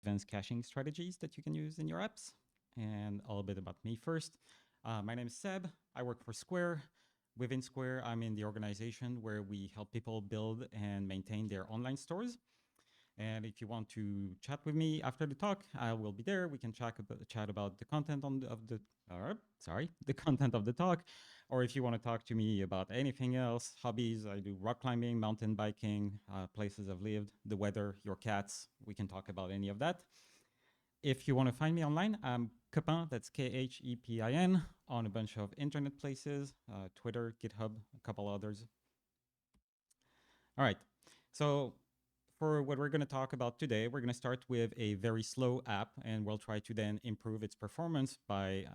advanced caching strategies that you can use in your apps. And a little bit about me first. My name is Seb. I work for Square. Within Square, I'm in the organization where we help people build and maintain their online stores. And if you want to chat with me after the talk, I will be there. We can chat about the content the content of the talk. Or if you want to talk to me about anything else, hobbies, I do rock climbing, mountain biking, places I've lived, the weather, your cats. We can talk about any of that. If you want to find me online, I'm Khepin, that's Khepin, on a bunch of internet places, Twitter, GitHub, a couple others. All right. So for what we're going to talk about today, we're going to start with a very slow app, and we'll try to then improve its performance by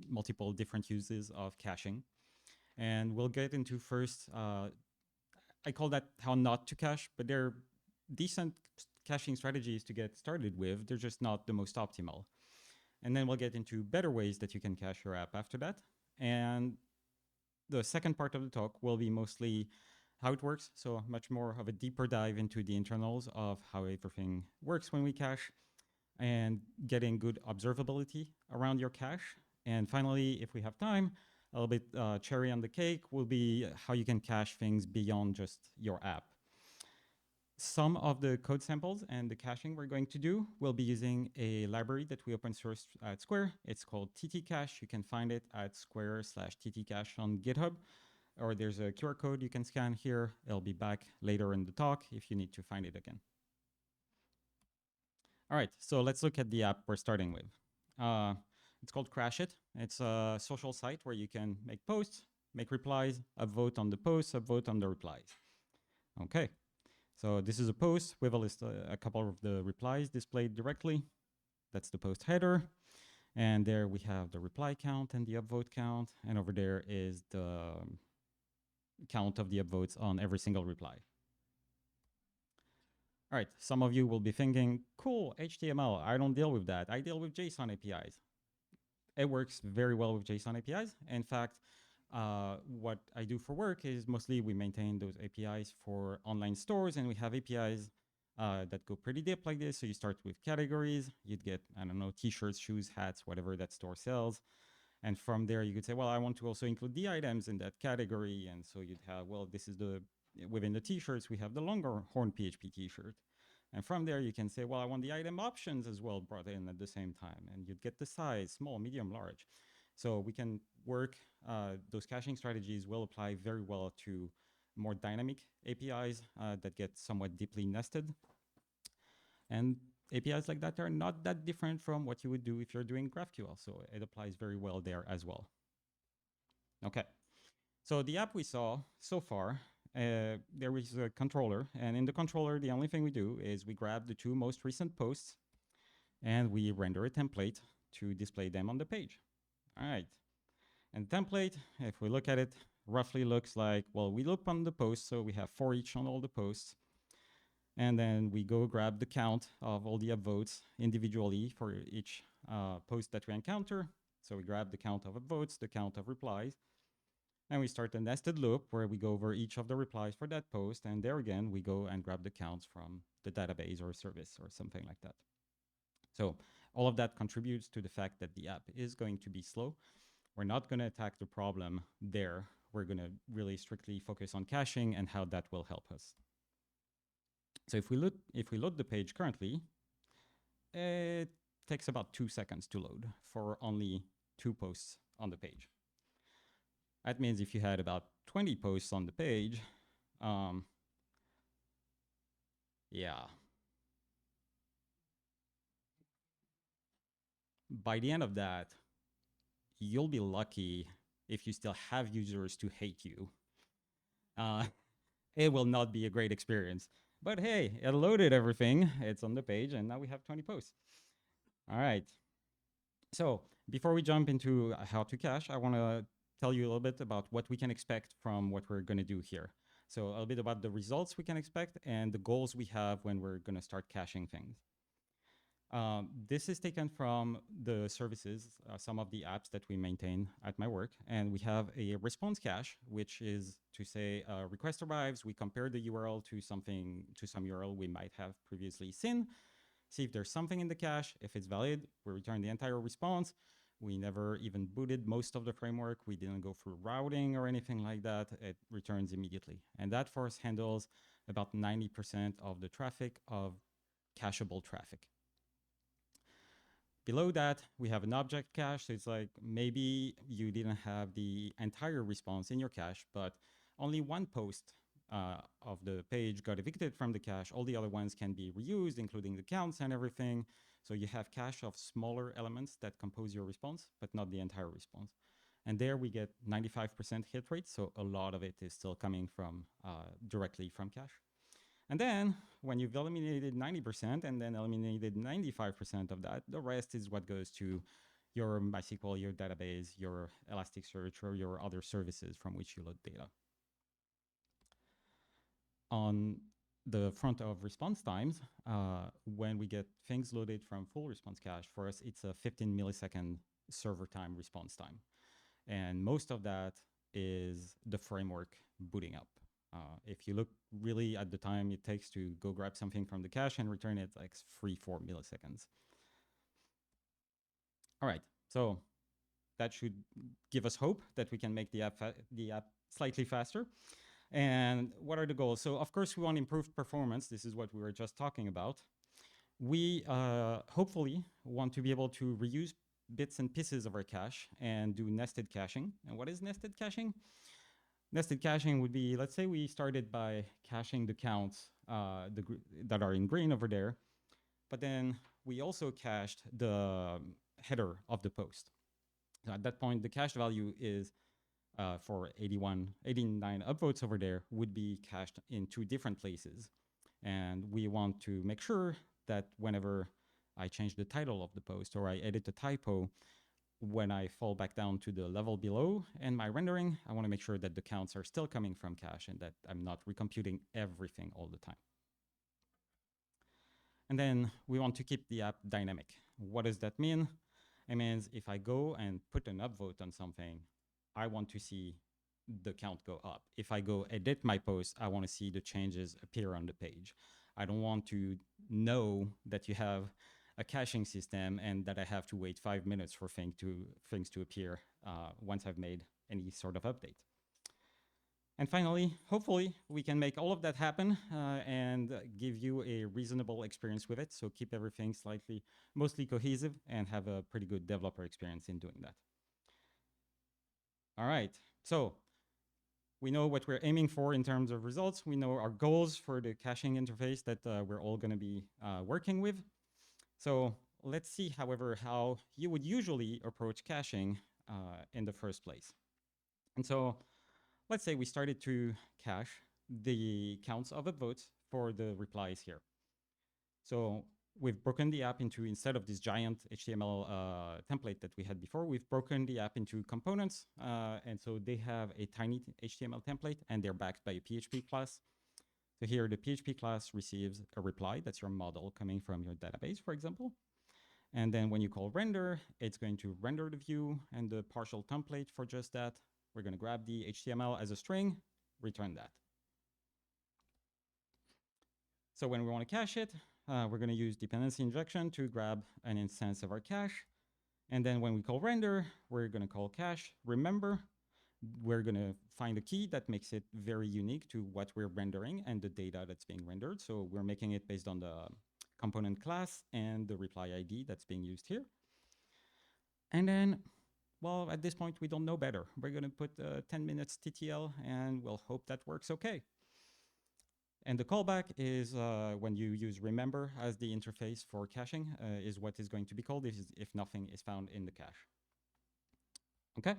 multiple different uses of caching. And we'll get into first, I call that how not to cache, but they're decent caching strategies to get started with. They're just not the most optimal. And then we'll get into better ways that you can cache your app after that. And the second part of the talk will be mostly how it works. So much more of a deeper dive into the internals of how everything works when we cache and getting good observability around your cache. And finally, if we have time, a little bit cherry on the cake will be how you can cache things beyond just your app. Some of the code samples and the caching we're going to do will be using a library that we open sourced at Square. It's called ttcache. You can find it at square/ttcache on GitHub, or there's a QR code you can scan here. It'll be back later in the talk if you need to find it again. All right, so let's look at the app we're starting with. It's called Crash It. It's a social site where you can make posts, make replies, upvote on the posts, upvote on the replies. Okay. So this is a post with a list, a couple of the replies displayed directly. That's the post header. And there we have the reply count and the upvote count. And over there is the count of the upvotes on every single reply. All right, some of you will be thinking, cool, HTML, I don't deal with that. I deal with JSON APIs. It works very well with JSON APIs. In fact, what I do for work is mostly we maintain those APIs for online stores, and we have APIs that go pretty deep like this. So you start with categories, you'd get, I don't know, t-shirts, shoes, hats, whatever that store sells. And from there, you could say, well, I want to also include the items in that category. And so you'd have, well, this is within the t-shirts, we have the LongHorn PHP t-shirt. And from there, you can say, well, I want the item options as well brought in at the same time. And you'd get the size, small, medium, large. So we can work, those caching strategies will apply very well to more dynamic APIs that get somewhat deeply nested. And APIs like that are not that different from what you would do if you're doing GraphQL. So it applies very well there as well. Okay. So the app we saw so far, there is a controller. And in the controller, the only thing we do is we grab the two most recent posts and we render a template to display them on the page. All right. And template, if we look at it, roughly looks like, well, we look on the posts, so we have 4 each on all the posts. And then we go grab the count of all the upvotes individually for each post that we encounter. So we grab the count of upvotes, the count of replies, and we start a nested loop where we go over each of the replies for that post. And there again, we go and grab the counts from the database or service or something like that. So all of that contributes to the fact that the app is going to be slow. We're not going to attack the problem there. We're going to really strictly focus on caching and how that will help us. So if we load the page currently, it takes about 2 seconds to load for only 2 posts on the page. That means if you had about 20 posts on the page, yeah. By the end of that, you'll be lucky if you still have users to hate you. It will not be a great experience. But hey, it loaded everything. It's on the page, and now we have 20 posts. All right. So before we jump into how to cache, I want to tell you a little bit about what we can expect from what we're going to do here. So a little bit about the results we can expect and the goals we have when we're going to start caching things. This is taken from the services, some of the apps that we maintain at my work. And we have a response cache, which is to say request arrives, we compare the URL to some URL we might have previously seen. see if there's something in the cache. If it's valid, we return the entire response. We never even booted most of the framework. We didn't go through routing or anything like that. It returns immediately. And that for us handles about 90% of the traffic of cacheable traffic. Below that, we have an object cache. So it's like maybe you didn't have the entire response in your cache, but only one post of the page got evicted from the cache. All the other ones can be reused, including the counts and everything. So you have cache of smaller elements that compose your response, but not the entire response. And there we get 95% hit rate. So a lot of it is still coming from directly from cache. And then when you've eliminated 90% and then eliminated 95% of that, the rest is what goes to your MySQL, your database, your Elasticsearch, or your other services from which you load data. On the front of response times, when we get things loaded from full response cache, for us, it's a 15 millisecond server time response time. And most of that is the framework booting up. If you look really at the time it takes to go grab something from the cache and return it, like 3-4 milliseconds. All right, so that should give us hope that we can make the app slightly faster. And what are the goals? So of course we want improved performance. This is what we were just talking about. We hopefully want to be able to reuse bits and pieces of our cache and do nested caching. And what is nested caching? Nested caching would be, let's say we started by caching the counts that are in green over there, but then we also cached the header of the post. So at that point, the cached value is for 89 upvotes over there would be cached in 2 different places. And we want to make sure that whenever I change the title of the post or I edit a typo, when I fall back down to the level below and my rendering, I want to make sure that the counts are still coming from cache and that I'm not recomputing everything all the time. And then we want to keep the app dynamic. What does that mean? It means if I go and put an upvote on something, I want to see the count go up. If I go edit my post, I want to see the changes appear on the page. I don't want to know that you have a caching system and that I have to wait 5 minutes for things to appear once I've made any sort of update. And finally, hopefully, we can make all of that happen and give you a reasonable experience with it. So keep everything mostly cohesive and have a pretty good developer experience in doing that. All right, so we know what we're aiming for in terms of results. We know our goals for the caching interface that we're all going to be working with. So let's see, however, how you would usually approach caching in the first place. And so let's say we started to cache the counts of upvotes for the replies here. So we've broken the app into, instead of this giant HTML template that we had before, we've broken the app into components. And so they have a tiny HTML template and they're backed by a PHP class. So here the PHP class receives a reply. That's your model coming from your database, for example. And then when you call render, it's going to render the view and the partial template for just that. We're going to grab the HTML as a string, return that. So when we want to cache it, we're going to use dependency injection to grab an instance of our cache. And then when we call render, we're going to call cache. Remember, we're going to find a key that makes it very unique to what we're rendering and the data that's being rendered. So we're making it based on the component class and the reply ID that's being used here. And then, well, at this point, we don't know better. We're going to put 10 minutes TTL, and we'll hope that works okay. And the callback is when you use remember as the interface for caching is what is going to be called if nothing is found in the cache. Okay?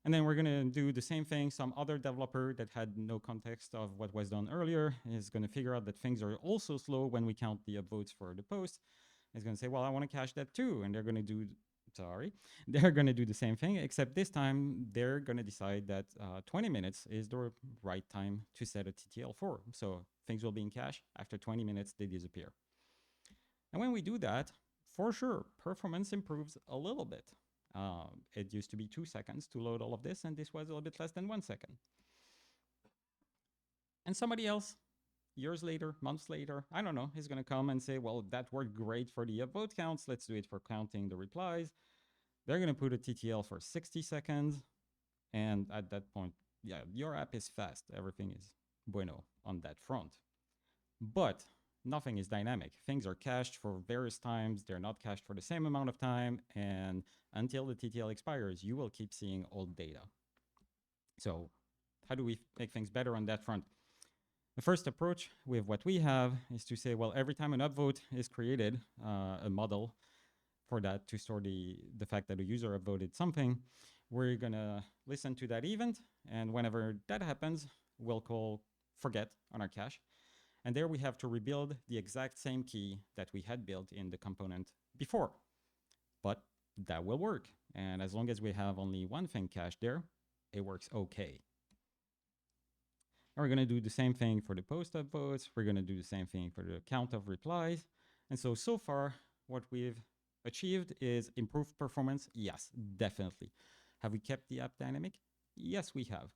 And then we're going to do the same thing. Some other developer that had no context of what was done earlier is going to figure out that things are also slow when we count the upvotes for the post. It's going to say, well, I want to cache that too. And they're going to do, they're going to do the same thing, except this time they're going to decide that 20 minutes is the right time to set a TTL for. So things will be in cache. After 20 minutes, they disappear. And when we do that, for sure, performance improves a little bit. It used to be 2 seconds to load all of this, and this was a little bit less than 1 second. And somebody else years later, months later, I don't know, he's going to come and say, well, that worked great for the upvote counts. Let's do it for counting the replies. They're going to put a TTL for 60 seconds. And at that point, yeah, your app is fast. Everything is bueno on that front. But nothing is dynamic. Things are cached for various times. They're not cached for the same amount of time. And until the TTL expires, you will keep seeing old data. So how do we make things better on that front? The first approach with what we have is to say, well, every time an upvote is created, a model for that to store the fact that a user upvoted something, we're going to listen to that event. And whenever that happens, we'll call forget on our cache. And there we have to rebuild the exact same key that we had built in the component before. But that will work. And as long as we have only one thing cached there, it works okay. And we're going to do the same thing for the post upvotes. We're going to do the same thing for the count of replies. And so far, what we've achieved is improved performance. Yes, definitely. Have we kept the app dynamic? Yes, we have.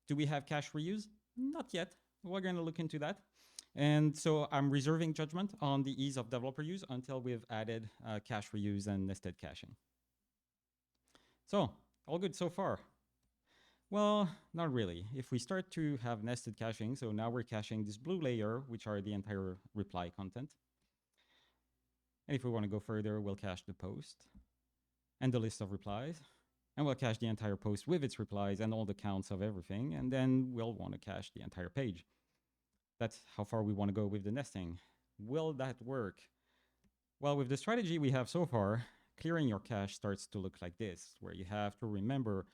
Do we have cache reuse? Not yet. We're going to look into that. And so I'm reserving judgment on the ease of developer use until we've added cache reuse and nested caching. So all good so far. Well, not really. If we start to have nested caching, so now we're caching this blue layer, which are the entire reply content. And if we want to go further, we'll cache the post and the list of replies. And we'll cache the entire post with its replies and all the counts of everything. And then we'll want to cache the entire page. That's how far we want to go with the nesting. Will that work? Well, with the strategy we have so far, clearing your cache starts to look like this, where you have to remember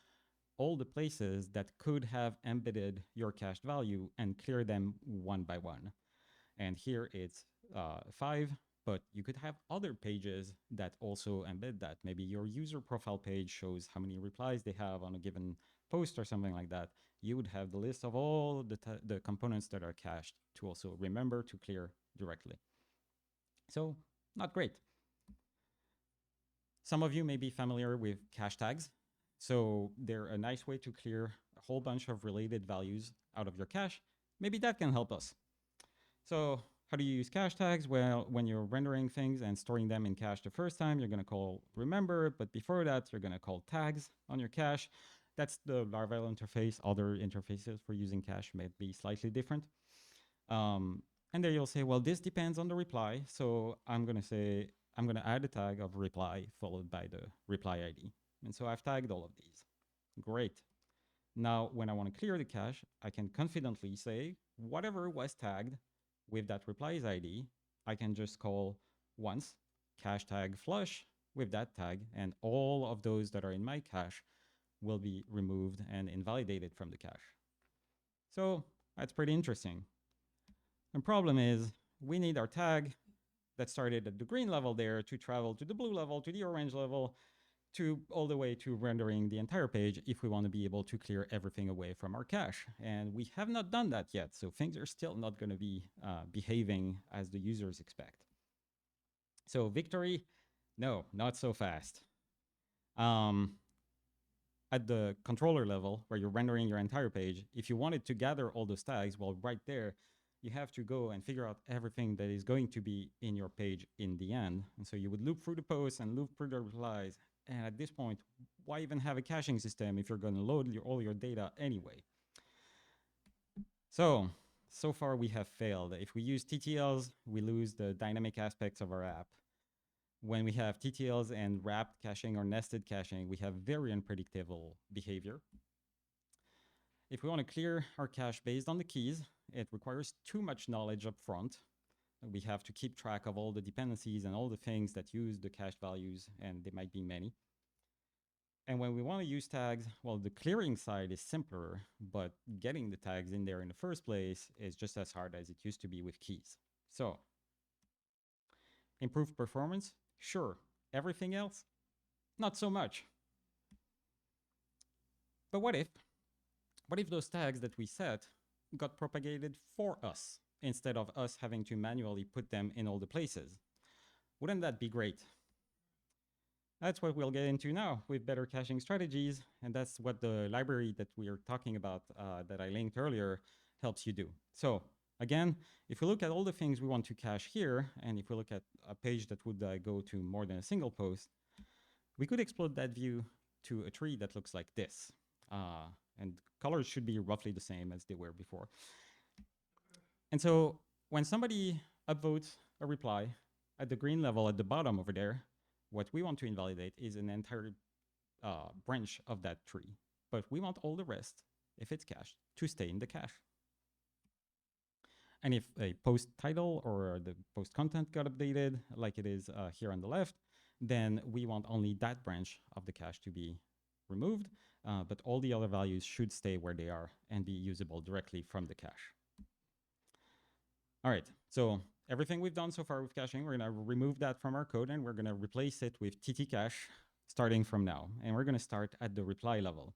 all the places that could have embedded your cached value and clear them one by one. And here it's 5, but you could have other pages that also embed that. Maybe your user profile page shows how many replies they have on a given post or something like that. You would have the list of all the components that are cached to also remember to clear directly. So not great. Some of you may be familiar with cache tags. So they're a nice way to clear a whole bunch of related values out of your cache. Maybe that can help us. So how do you use cache tags? Well, when you're rendering things and storing them in cache the first time, you're going to call remember, but before that, you're going to call tags on your cache. That's the Laravel interface. Other interfaces for using cache may be slightly different. And there you'll say, well, this depends on the reply. So I'm going to say, I'm going to add a tag of reply followed by the reply ID. And so I've tagged all of these. Great. Now, when I want to clear the cache, I can confidently say whatever was tagged with that replies ID, I can just call once cache tag flush with that tag, and all of those that are in my cache will be removed and invalidated from the cache. So that's pretty interesting. The problem is we need our tag that started at the green level there to travel to the blue level, to the orange level, to all the way to rendering the entire page if we want to be able to clear everything away from our cache. And we have not done that yet, so things are still not going to be behaving as the users expect. So victory? No, not so fast. At the controller level, where you're rendering your entire page, if you wanted to gather all those tags, well, right there, you have to go and figure out everything that is going to be in your page in the end. And so you would loop through the posts and loop through the replies. And at this point, why even have a caching system if you're going to load all your data anyway? So far we have failed. If we use TTLs, we lose the dynamic aspects of our app. When we have TTLs and wrapped caching or nested caching, we have very unpredictable behavior. If we want to clear our cache based on the keys, it requires too much knowledge up front. We have to keep track of all the dependencies and all the things that use the cache values, and there might be many. And when we want to use tags, well, the clearing side is simpler, but getting the tags in there in the first place is just as hard as it used to be with keys. So, improved performance? Sure. Everything else? Not so much. But what if those tags that we set got propagated for us instead of us having to manually put them in all the places? Wouldn't that be great? That's what we'll get into now with better caching strategies. And that's what the library that we are talking about that I linked earlier helps you do. So again, if we look at all the things we want to cache here, and if we look at a page that would go to more than a single post, we could explode that view to a tree that looks like this. And colors should be roughly the same as they were before. And so when somebody upvotes a reply at the green level at the bottom over there, what we want to invalidate is an entire branch of that tree. But we want all the rest, if it's cached, to stay in the cache. And if a post title or the post content got updated, like it is here on the left, then we want only that branch of the cache to be removed, but all the other values should stay where they are and be usable directly from the cache. All right, so everything we've done so far with caching, we're gonna remove that from our code and we're gonna replace it with ttcache starting from now. And we're gonna start at the reply level.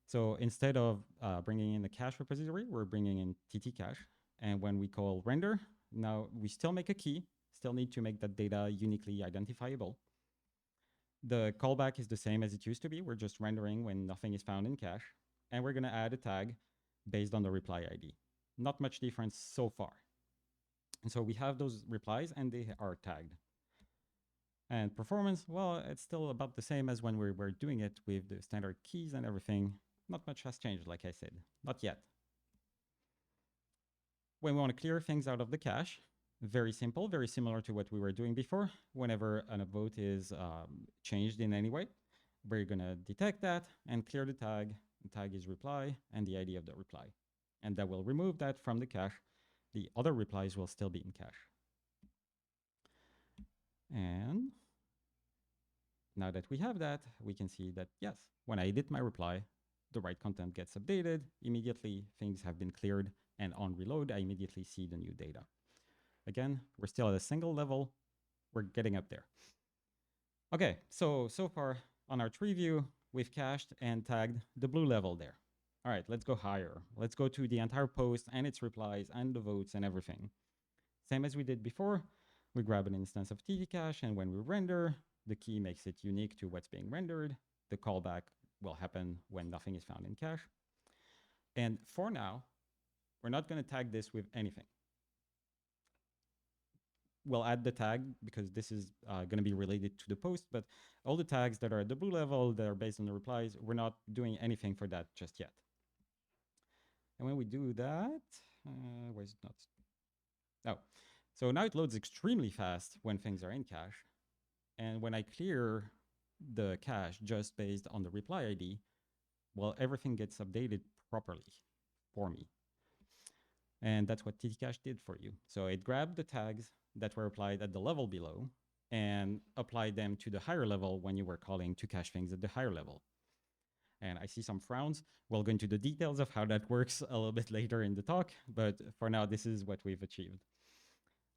So instead of bringing in the cache repository, we're bringing in ttcache. And when we call render, now we still make a key, still need to make that data uniquely identifiable. The callback is the same as it used to be. We're just rendering when nothing is found in cache. And we're gonna add a tag based on the reply ID. Not much difference so far. And so we have those replies and they are tagged. And performance, well, it's still about the same as when we were doing it with the standard keys and everything. Not much has changed, like I said, not yet. When we want to clear things out of the cache, very simple, very similar to what we were doing before. Whenever an upvote is changed in any way, we're gonna detect that and clear the tag. The tag is reply and the ID of the reply. And that will remove that from the cache. The other replies will still be in cache. And now that we have that, we can see that, yes, when I edit my reply, the right content gets updated. Immediately, things have been cleared. And on reload, I immediately see the new data. Again, we're still at a single level. We're getting up there. Okay, so far on our tree view, we've cached and tagged the blue level there. All right, let's go higher. Let's go to the entire post and its replies and the votes and everything. Same as we did before, we grab an instance of ttcache, and when we render, the key makes it unique to what's being rendered. The callback will happen when nothing is found in cache. And for now, we're not going to tag this with anything. We'll add the tag because this is going to be related to the post, but all the tags that are at the blue level that are based on the replies, we're not doing anything for that just yet. And when we do that, where's it not? Oh, so now it loads extremely fast when things are in cache. And when I clear the cache just based on the reply ID, well, everything gets updated properly for me. And that's what ttcache did for you. So it grabbed the tags that were applied at the level below and applied them to the higher level when you were calling to cache things at the higher level. And I see some frowns. We'll go into the details of how that works a little bit later in the talk, but for now, this is what we've achieved.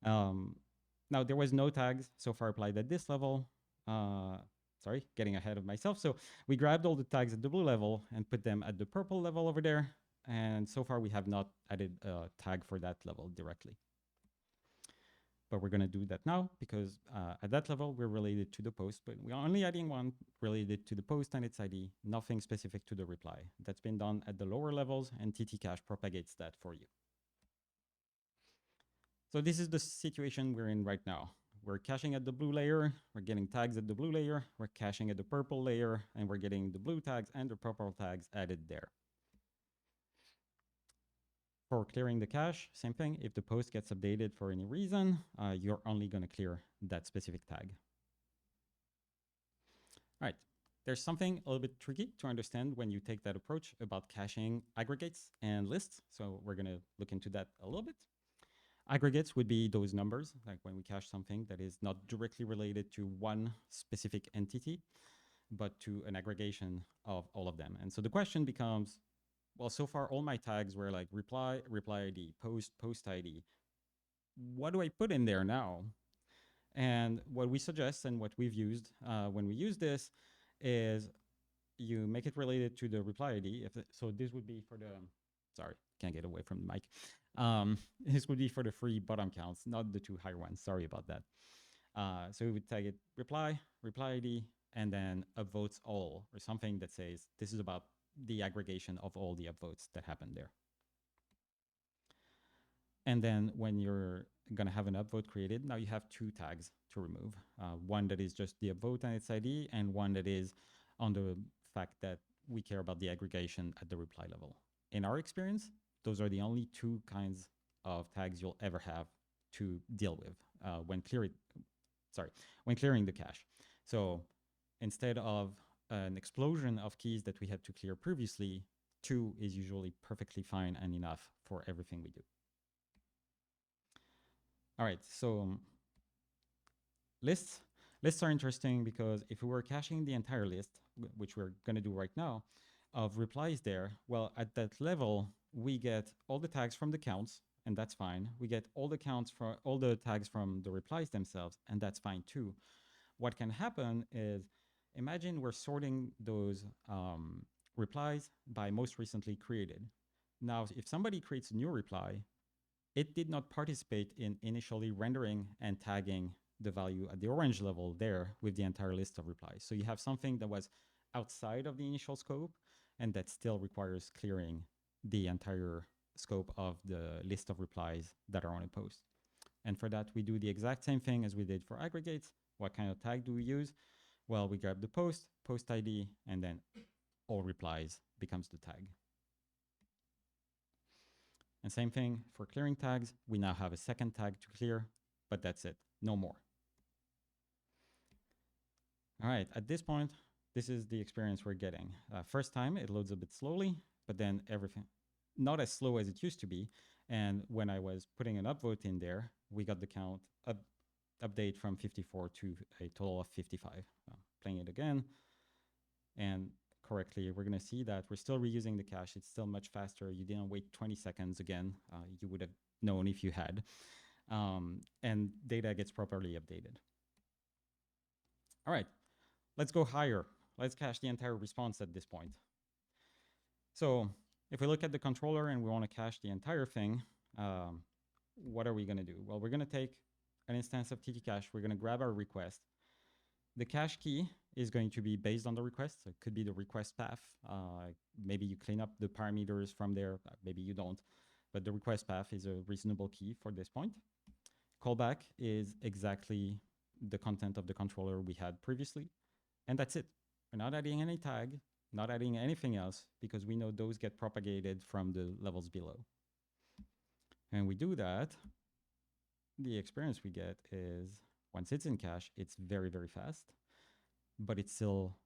Now, there was no tags so far applied at this level. Sorry, getting ahead of myself. So we grabbed all the tags at the blue level and put them at the purple level over there. And so far, we have not added a tag for that level directly. But we're going to do that now because at that level, we're related to the post, but we're only adding one related to the post and its ID, nothing specific to the reply. That's been done at the lower levels, and ttcache propagates that for you. So this is the situation we're in right now. We're caching at the blue layer, we're getting tags at the blue layer, we're caching at the purple layer, and we're getting the blue tags and the purple tags added there. For clearing the cache, same thing. If the post gets updated for any reason, you're only going to clear that specific tag. All right, there's something a little bit tricky to understand when you take that approach about caching aggregates and lists. So we're going to look into that a little bit. Aggregates would be those numbers, like when we cache something that is not directly related to one specific entity, but to an aggregation of all of them. And so the question becomes, well, so far all my tags were like reply, reply ID, post, post ID. What do I put in there now? And what we suggest and what we've used when we use this is you make it related to the reply ID. So this would be for the, sorry, can't get away from the mic. This would be for the 3 bottom counts, not the 2 higher ones. Sorry about that. So we would tag it reply, reply ID, and then upvotes all, or something that says this is about the aggregation of all the upvotes that happened there. And then when you're going to have an upvote created, now you have two tags to remove. One that is just the upvote and its ID, and one that is on the fact that we care about the aggregation at the reply level. In our experience, those are the only two kinds of tags you'll ever have to deal with when clearing the cache. So instead of an explosion of keys that we had to clear previously, two is usually perfectly fine and enough for everything we do. All right, so lists. Lists are interesting because if we were caching the entire list, which we're going to do right now, of replies there, well, at that level, we get all the tags from the counts, and that's fine. We get all the counts for all the tags from the replies themselves, and that's fine too. What can happen is, imagine we're sorting those replies by most recently created. Now, if somebody creates a new reply, it did not participate in initially rendering and tagging the value at the orange level there with the entire list of replies. So you have something that was outside of the initial scope and that still requires clearing the entire scope of the list of replies that are on a post. And for that, we do the exact same thing as we did for aggregates. What kind of tag do we use? Well, we grab the post ID, and then all replies becomes the tag. And same thing for clearing tags. We now have a second tag to clear, but that's it, no more. All right, at this point, this is the experience we're getting. First time, it loads a bit slowly, but then everything, not as slow as it used to be. And when I was putting an upvote in there, we got the count update from 54 to a total of 55. Playing it again, and correctly, we're going to see that we're still reusing the cache. It's still much faster. You didn't wait 20 seconds again. You would have known if you had. And data gets properly updated. All right, let's go higher. Let's cache the entire response at this point. So if we look at the controller and we want to cache the entire thing, what are we going to do? Well, we're going to take an instance of ttcache. We're going to grab our request. The cache key is going to be based on the request. So it could be the request path. Maybe you clean up the parameters from there. Maybe you don't. But the request path is a reasonable key for this point. Callback is exactly the content of the controller we had previously. And that's it. We're not adding any tag, not adding anything else, because we know those get propagated from the levels below. And we do that. The experience we get is, once it's in cache, it's very, very fast, but it's still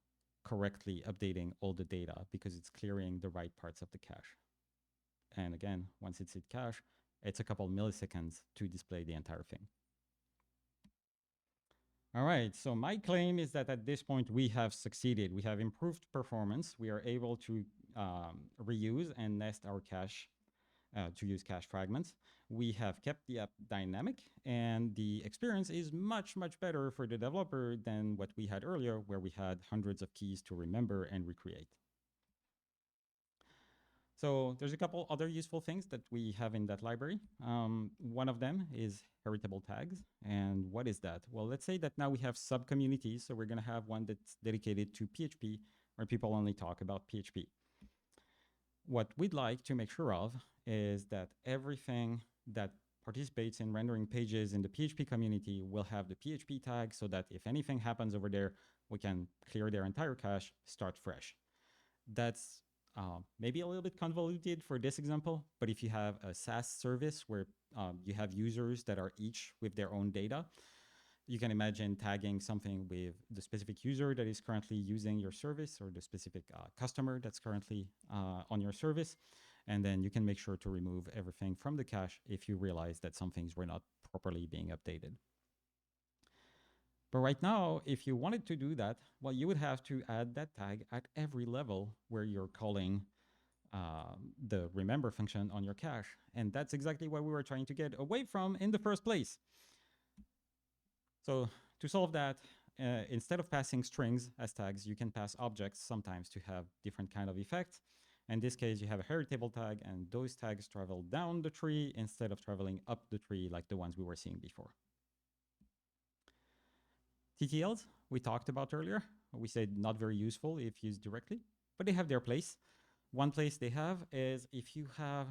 correctly updating all the data because it's clearing the right parts of the cache. And again, once it's in cache, it's a couple milliseconds to display the entire thing. All right, so my claim is that at this point we have succeeded. We have improved performance. We are able to reuse and nest our cache to use cache fragments. We have kept the app dynamic, and the experience is much, much better for the developer than what we had earlier, where we had hundreds of keys to remember and recreate. So there's a couple other useful things that we have in that library. One of them is heritable tags. And what is that? Well, let's say that now we have sub-communities. So we're going to have one that's dedicated to PHP, where people only talk about PHP. What we'd like to make sure of is that everything that participates in rendering pages in the PHP community will have the PHP tag, so that if anything happens over there, we can clear their entire cache, start fresh. That's maybe a little bit convoluted for this example, but if you have a SaaS service where you have users that are each with their own data, you can imagine tagging something with the specific user that is currently using your service, or the specific customer that's currently on your service. And then you can make sure to remove everything from the cache if you realize that some things were not properly being updated. But right now, if you wanted to do that, well, you would have to add that tag at every level where you're calling the remember function on your cache. And that's exactly what we were trying to get away from in the first place. So to solve that, instead of passing strings as tags, you can pass objects sometimes to have different kind of effects. In this case, you have a heritable tag, and those tags travel down the tree instead of traveling up the tree like the ones we were seeing before. TTLs, we talked about earlier. We said not very useful if used directly, but they have their place. One place they have is if you have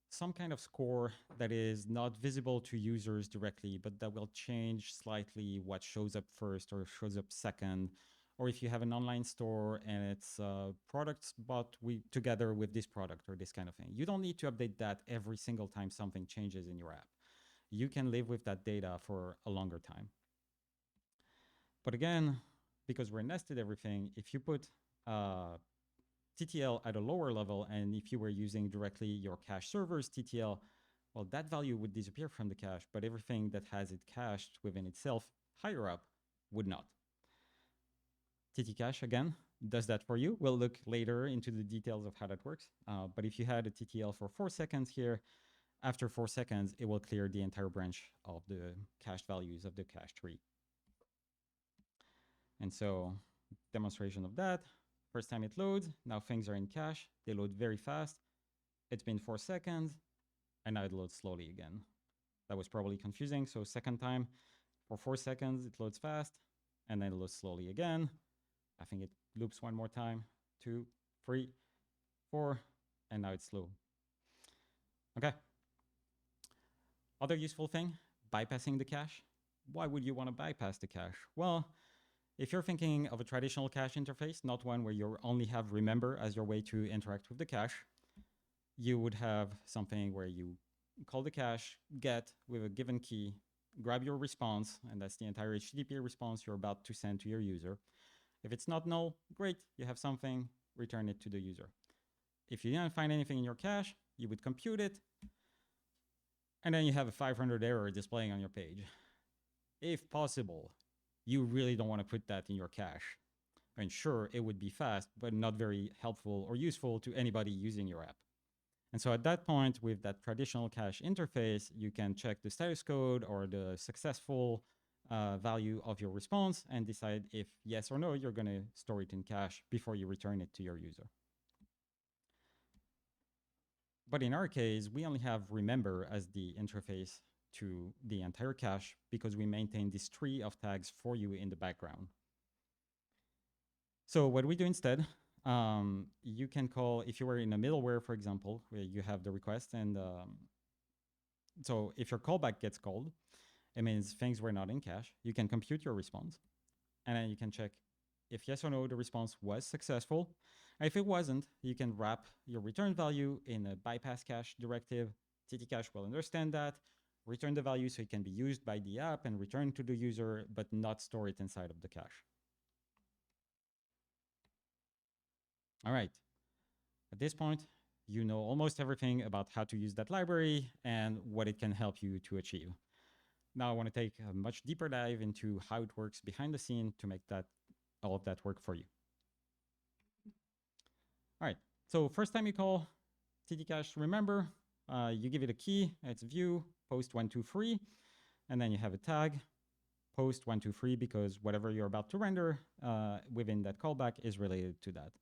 some kind of score that is not visible to users directly, but that will change slightly what shows up first or shows up second. Or if you have an online store and it's products bought together with this product or this kind of thing. You don't need to update that every single time something changes in your app. You can live with that data for a longer time. But again, because we're nested everything, if you put TTL at a lower level, and if you were using directly your cache server's TTL, well, that value would disappear from the cache, but everything that has it cached within itself higher up would not. TTCache, again, does that for you. We'll look later into the details of how that works. But if you had a TTL for 4 seconds here, after 4 seconds, it will clear the entire branch of the cached values of the cache tree. And so, demonstration of that. First time it loads, now things are in cache. They load very fast. It's been 4 seconds, and now it loads slowly again. That was probably confusing. So second time, for 4 seconds, it loads fast, and then it loads slowly again. I think it loops one more time, 2, 3, 4, and now it's slow. Okay. Other useful thing, bypassing the cache. Why would you want to bypass the cache? Well, if you're thinking of a traditional cache interface, not one where you only have remember as your way to interact with the cache, you would have something where you call the cache, get with a given key, grab your response, and that's the entire HTTP response you're about to send to your user. If it's not null, great, you have something, return it to the user. If you didn't find anything in your cache, you would compute it, and then you have a 500 error displaying on your page. If possible, you really don't want to put that in your cache. I mean, sure, it would be fast, but not very helpful or useful to anybody using your app. And so at that point, with that traditional cache interface, you can check the status code or the successful value of your response and decide if yes or no, you're going to store it in cache before you return it to your user. But in our case, we only have remember as the interface to the entire cache because we maintain this tree of tags for you in the background. So what we do instead, you can call, if you were in a middleware, for example, where you have the request, and so if your callback gets called, it means things were not in cache. You can compute your response, and then you can check if yes or no, the response was successful. And if it wasn't, you can wrap your return value in a bypass cache directive. TTCache will understand that, return the value so it can be used by the app and returned to the user, but not store it inside of the cache. All right. At this point, you know almost everything about how to use that library and what it can help you to achieve. Now I want to take a much deeper dive into how it works behind the scene to make that all of that work for you. All right, so first time you call TTCache, remember, you give it a key, it's view, post 123, and then you have a tag, post 123, because whatever you're about to render within that callback is related to that.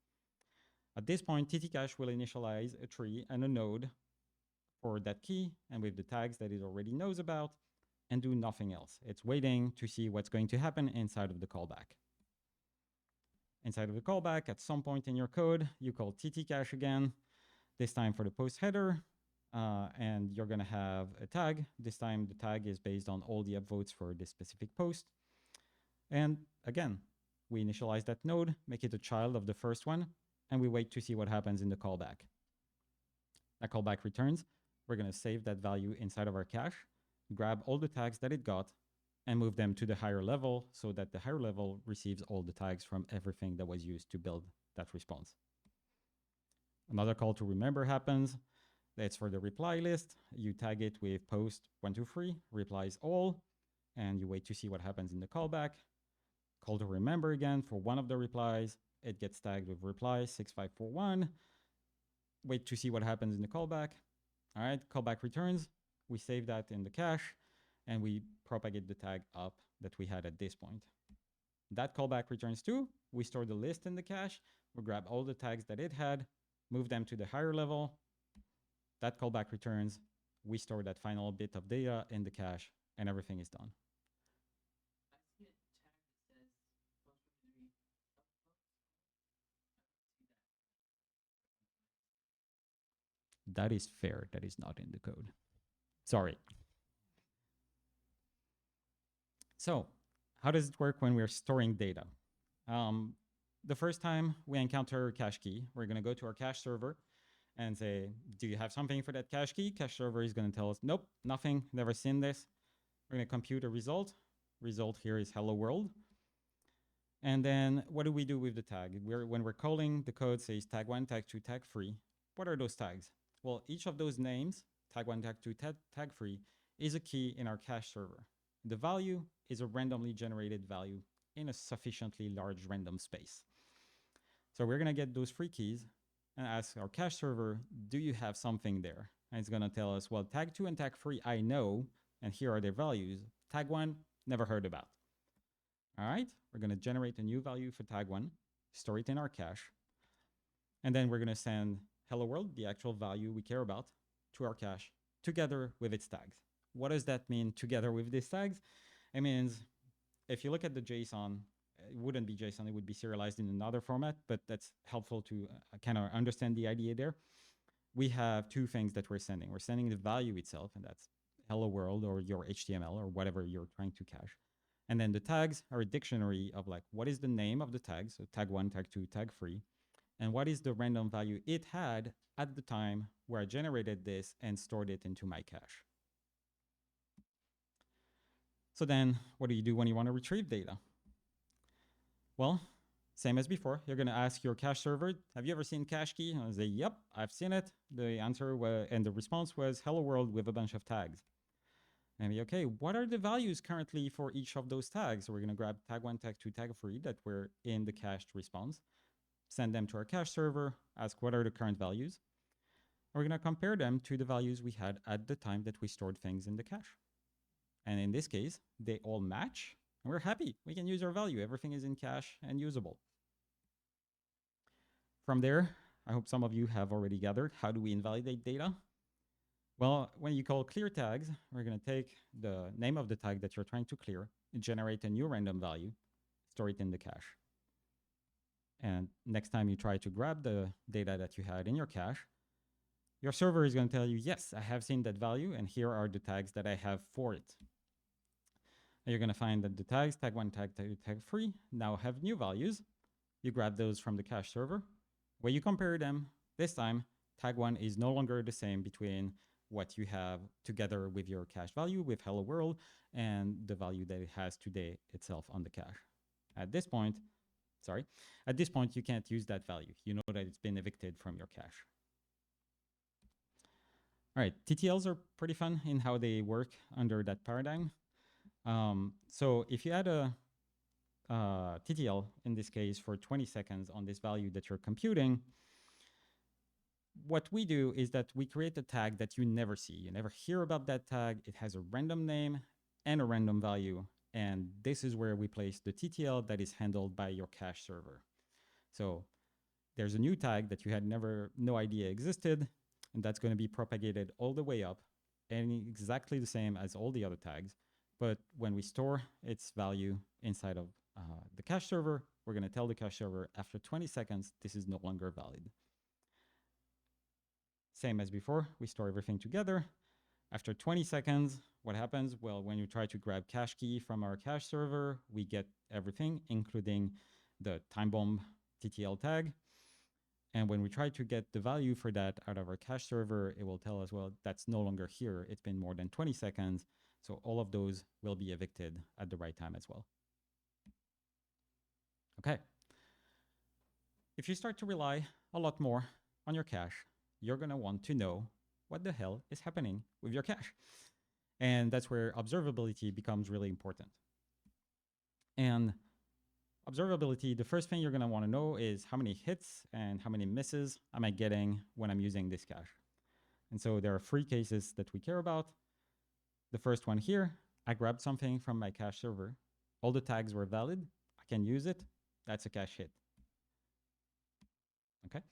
At this point, TTCache will initialize a tree and a node for that key and with the tags that it already knows about and do nothing else. It's waiting to see what's going to happen inside of the callback. Inside of the callback, at some point in your code, you call TTCache again, this time for the post header, and you're going to have a tag. This time, the tag is based on all the upvotes for this specific post. And again, we initialize that node, make it a child of the first one, and we wait to see what happens in the callback. That callback returns. We're going to save that value inside of our cache, grab all the tags that it got, and move them to the higher level so that the higher level receives all the tags from everything that was used to build that response. Another call to remember happens. That's for the reply list. You tag it with post 123, replies all, and you wait to see what happens in the callback. Call to remember again for one of the replies. It gets tagged with reply 6541. Wait to see what happens in the callback. All right, callback returns. We save that in the cache, and we propagate the tag up that we had at this point. That callback returns too. We store the list in the cache. We grab all the tags that it had, move them to the higher level. That callback returns. We store that final bit of data in the cache, and everything is done. that is fair. That is not in the code. Sorry. So how does it work when we're storing data? The first time we encounter a cache key, we're going to go to our cache server and say, do you have something for that cache key? Cache server is going to tell us, nope, nothing, never seen this. We're going to compute a result. Result here is hello world. And then what do we do with the tag? When we're calling, the code says tag 1, tag 2, tag 3. What are those tags? Well, each of those names, tag 1, tag 2, tag 3, is a key in our cache server. The value is a randomly generated value in a sufficiently large random space. So we're going to get those 3 keys and ask our cache server, do you have something there? And it's going to tell us, well, tag 2 and tag 3, I know, and here are their values. Tag 1, never heard about. All right, we're going to generate a new value for tag 1, store it in our cache, and then we're going to send hello world, the actual value we care about, to our cache together with its tags. What does that mean, together with these tags? It means if you look at the JSON, it wouldn't be JSON, it would be serialized in another format, but that's helpful to kind of understand the idea there. We have 2 things that we're sending. We're sending the value itself, and that's hello world or your HTML or whatever you're trying to cache. And then the tags are a dictionary of like, what is the name of the tag? So tag 1, tag 2, tag 3. And what is the random value it had at the time where I generated this and stored it into my cache. So then what do you do when you want to retrieve data? Well, same as before, you're going to ask your cache server, have you ever seen cache key? And I'll say, yep, I've seen it. The answer was, and the response was hello world with a bunch of tags. And be okay, what are the values currently for each of those tags? So we're going to grab tag 1, tag 2, tag 3 that were in the cached response, send them to our cache server, ask what are the current values. And we're going to compare them to the values we had at the time that we stored things in the cache. And in this case, they all match, and we're happy. We can use our value. Everything is in cache and usable. From there, I hope some of you have already gathered, how do we invalidate data? Well, when you call clear tags, we're going to take the name of the tag that you're trying to clear, generate a new random value, store it in the cache. And next time you try to grab the data that you had in your cache, your server is going to tell you, yes, I have seen that value, and here are the tags that I have for it. And you're going to find that the tags, tag 1, tag 2, tag 3, now have new values. You grab those from the cache server. When you compare them, this time, tag 1 is no longer the same between what you have together with your cache value with hello world and the value that it has today itself on the cache. At this point, you can't use that value. You know that it's been evicted from your cache. All right, TTLs are pretty fun in how they work under that paradigm. So if you add a TTL, in this case, for 20 seconds on this value that you're computing, what we do is that we create a tag that you never see. You never hear about that tag. It has a random name and a random value. And this is where we place the TTL that is handled by your cache server. So there's a new tag that you had no idea existed, and that's going to be propagated all the way up and exactly the same as all the other tags. But when we store its value inside of the cache server, we're going to tell the cache server after 20 seconds, this is no longer valid. Same as before, we store everything together. After 20 seconds, what happens? Well, when you try to grab cache key from our cache server, we get everything, including the time bomb TTL tag. And when we try to get the value for that out of our cache server, it will tell us, well, that's no longer here. It's been more than 20 seconds. So all of those will be evicted at the right time as well. Okay. If you start to rely a lot more on your cache, you're going to want to know what the hell is happening with your cache. And that's where observability becomes really important. And observability, the first thing you're going to want to know is how many hits and how many misses am I getting when I'm using this cache. And so there are 3 cases that we care about. The first one here, I grabbed something from my cache server. All the tags were valid. I can use it. That's a cache hit. Okay.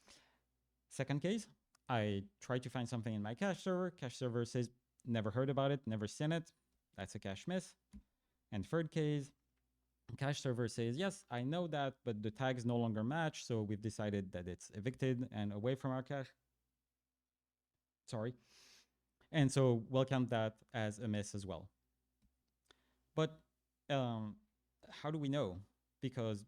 Second case, I tried to find something in my cache server. Cache server says, never heard about it, never seen it. That's a cache miss. And third case, cache server says, yes, I know that, but the tags no longer match. So we've decided that it's evicted and away from our cache. Sorry. And so we'll count that as a miss as well. But how do we know? Because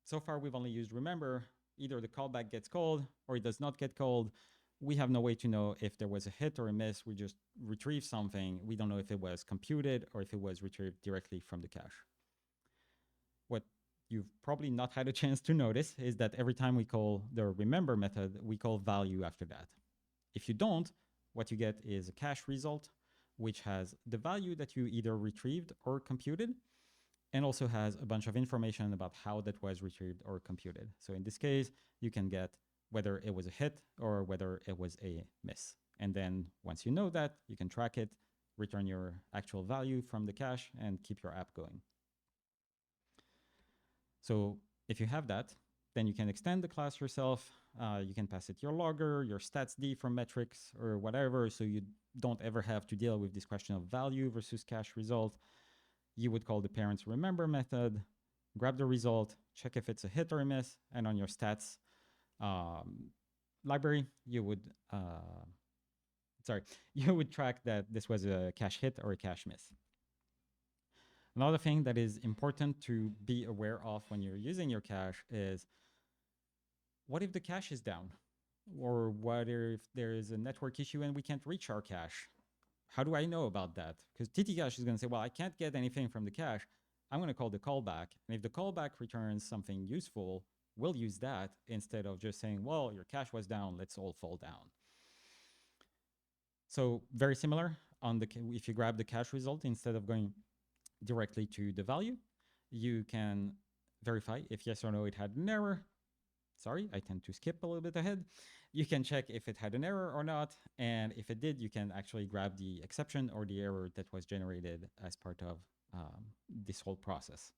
so far we've only used remember. Either the callback gets called or it does not get called. We have no way to know if there was a hit or a miss. We just retrieve something. We don't know if it was computed or if it was retrieved directly from the cache. What you've probably not had a chance to notice is that every time we call the remember method, we call value after that. If you don't, what you get is a cache result, which has the value that you either retrieved or computed, and also has a bunch of information about how that was retrieved or computed. So in this case, you can get whether it was a hit or whether it was a miss. And then once you know that, you can track it, return your actual value from the cache, and keep your app going. So if you have that, then you can extend the class yourself. You can pass it your logger, your statsd from metrics, or whatever, so you don't ever have to deal with this question of value versus cache result. You would call the parents remember method, grab the result, check if it's a hit or a miss, and on your stats library, you would you would track that this was a cache hit or a cache miss. Another thing that is important to be aware of when you're using your cache is, what if the cache is down? Or what if there is a network issue and we can't reach our cache? How do I know about that? Because TTCache is going to say, well, I can't get anything from the cache. I'm going to call the callback. And if the callback returns something useful, we'll use that instead of just saying, well, your cache was down, let's all fall down. So very similar on the, if you grab the cache result, instead of going directly to the value, you can verify if yes or no it had an error. Sorry, I tend to skip a little bit ahead. You can check if it had an error or not, and if it did, you can actually grab the exception or the error that was generated as part of this whole process.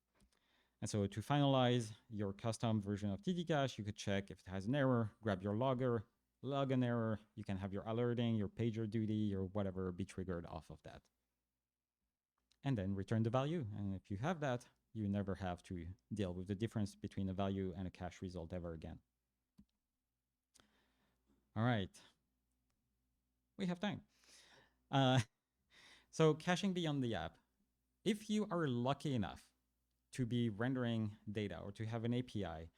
And so to finalize your custom version of TTCache, you could check if it has an error, grab your logger, log an error. You can have your alerting, your pager duty, or whatever be triggered off of that. And then return the value. And if you have that, you never have to deal with the difference between a value and a cache result ever again. All right. We have time. So caching beyond the app. If you are lucky enough to be rendering data or to have an API,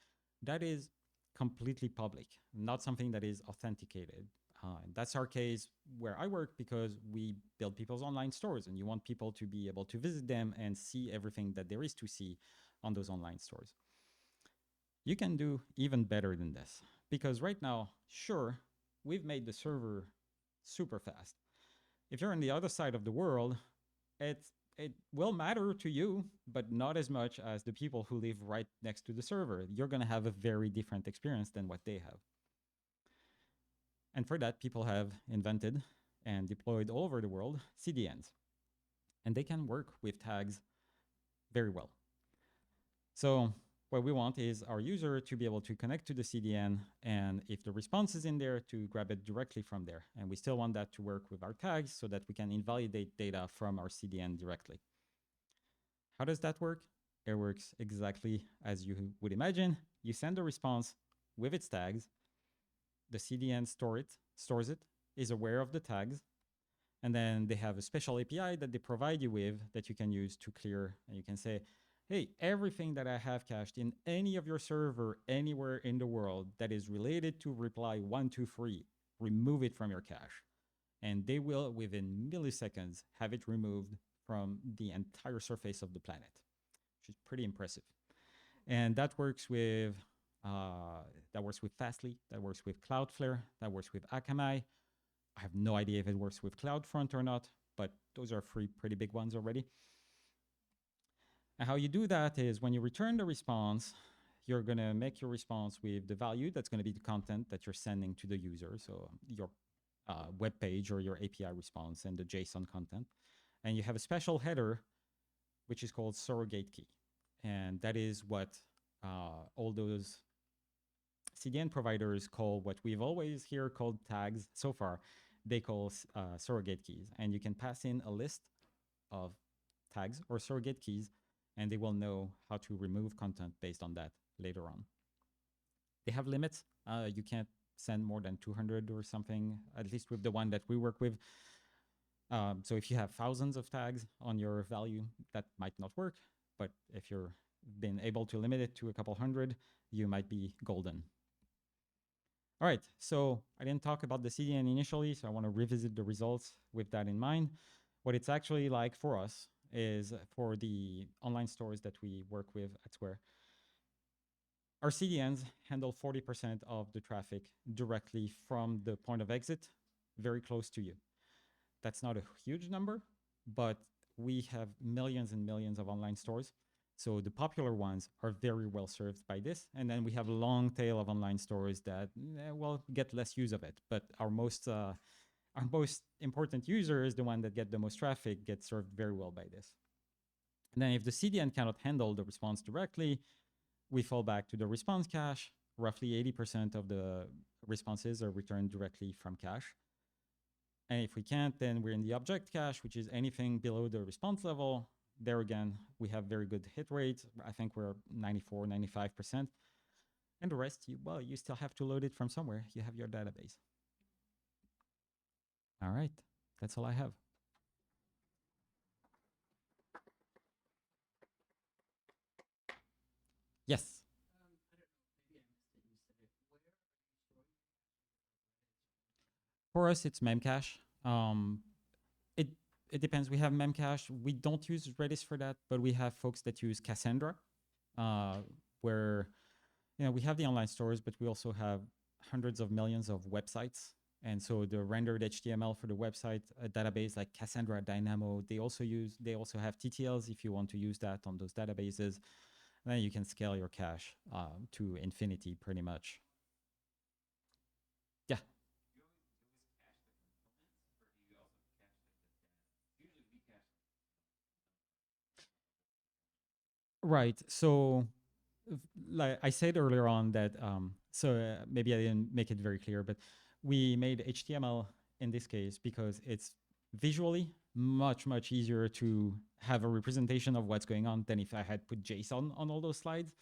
that is completely public, not something that is authenticated. That's our case where I work, because we build people's online stores and you want people to be able to visit them and see everything that there is to see on those online stores. You can do even better than this, because right now, sure, we've made the server super fast. If you're on the other side of the world, it will matter to you, but not as much as the people who live right next to the server. You're going to have a very different experience than what they have. And for that, people have invented and deployed all over the world CDNs. And they can work with tags very well. So what we want is our user to be able to connect to the CDN, and if the response is in there, to grab it directly from there. And we still want that to work with our tags so that we can invalidate data from our CDN directly. How does that work? It works exactly as you would imagine. You send a response with its tags. The CDN stores it, is aware of the tags, and then they have a special API that they provide you with that you can use to clear. And you can say, hey, everything that I have cached in any of your server anywhere in the world that is related to reply 123, remove it from your cache. And they will, within milliseconds, have it removed from the entire surface of the planet, which is pretty impressive. And that works with Fastly, that works with Cloudflare, that works with Akamai. I have no idea if it works with CloudFront or not, but those are three pretty big ones already. And how you do that is, when you return the response, you're going to make your response with the value that's going to be the content that you're sending to the user, so your web page or your API response and the JSON content. And you have a special header, which is called surrogate key. And that is what all those CDN providers call, what we've always here called tags so far, they call surrogate keys. And you can pass in a list of tags or surrogate keys, and they will know how to remove content based on that later on. They have limits. You can't send more than 200 or something, at least with the one that we work with. So if you have thousands of tags on your value, that might not work. But if you're been able to limit it to a couple hundred, you might be golden. All right, so I didn't talk about the CDN initially, so I want to revisit the results with that in mind. What it's actually like for us is for the online stores that we work with at Square, our CDNs handle 40% of the traffic directly from the point of exit, very close to you. That's not a huge number, but we have millions and millions of online stores. So the popular ones are very well served by this. And then we have a long tail of online stores that will get less use of it. But our most important user is the one that get the most traffic, gets served very well by this. And then if the CDN cannot handle the response directly, we fall back to the response cache. Roughly 80% of the responses are returned directly from cache. And if we can't, then we're in the object cache, which is anything below the response level. There again, we have very good hit rates. I think we're 94, 95%. And the rest, you still have to load it from somewhere. You have your database. All right, that's all I have. Yes. For us, it's memcache. It it depends. We have memcache. We don't use Redis for that, but we have folks that use Cassandra, where we have the online stores, but we also have hundreds of millions of websites. And so the rendered HTML for the website, a database like Cassandra, Dynamo, they also have TTLs if you want to use that on those databases. And then you can scale your cache to infinity pretty much. Yeah. Right. So like I said earlier on that, maybe I didn't make it very clear, but we made HTML in this case because it's visually much, much easier to have a representation of what's going on than if I had put JSON on all those slides.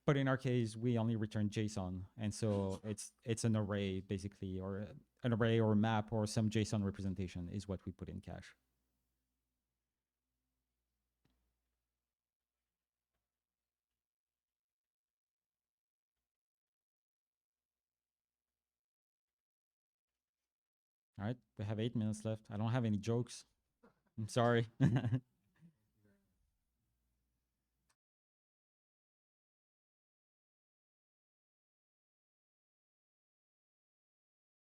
But in our case, we only return JSON. And so it's an array basically, or an array or a map or some JSON representation is what we put in cache. All right, we have 8 minutes left. I don't have any jokes. I'm sorry.